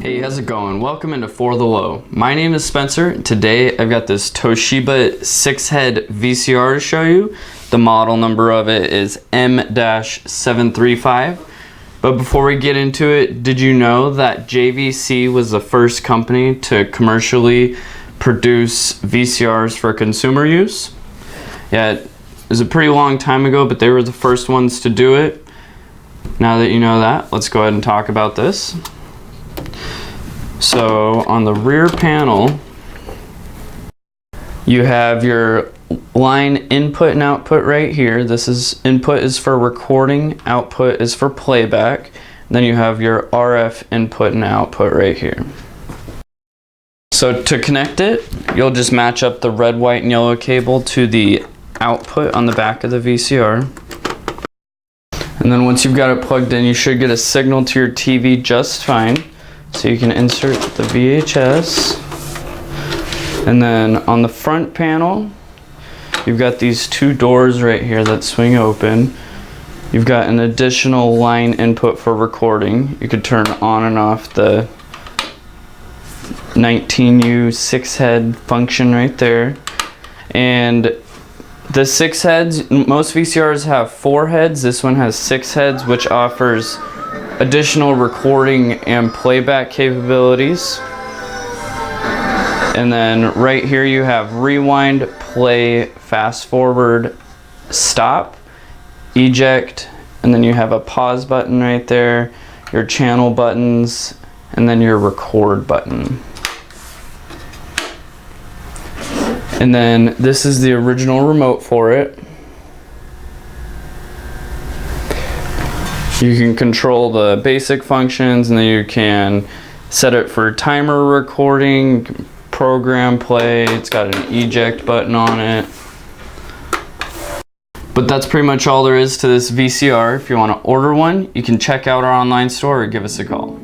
Hey, how's it going? Welcome into For the Low. My name is Spencer. Today I've got this Toshiba 6-head VCR to show you. The model number of it is M-735. But before we get into it, did you know that JVC was the first company to commercially produce VCRs for consumer use? Yeah, it was a pretty long time ago, but they were the first ones to do it. Now that you know that, let's go ahead and talk about this. So on the rear panel, you have your line input and output right here. This is input is for recording, output is for playback. Then you have your RF input and output right here. So to connect it, you'll just match up the red, white, and yellow cable to the output on the back of the VCR. And then once you've got it plugged in, you should get a signal to your TV just fine. So you can insert the VHS. And then on the front panel, you've got these two doors right here that swing open. You've got an additional line input for recording. You could turn on and off the 19U 6-head function right there. And the 6 heads, most VCRs have 4 heads. This one has 6 heads, which offers additional recording and playback capabilities. And then right here you have rewind, play, fast forward, stop, eject, and then you have a pause button right there, your channel buttons, and then your record button. And then this is the original remote for it. You can control the basic functions, and then you can set it for timer recording, program play. It's got an eject button on it. But that's pretty much all there is to this VCR. If you want to order one, you can check out our online store or give us a call.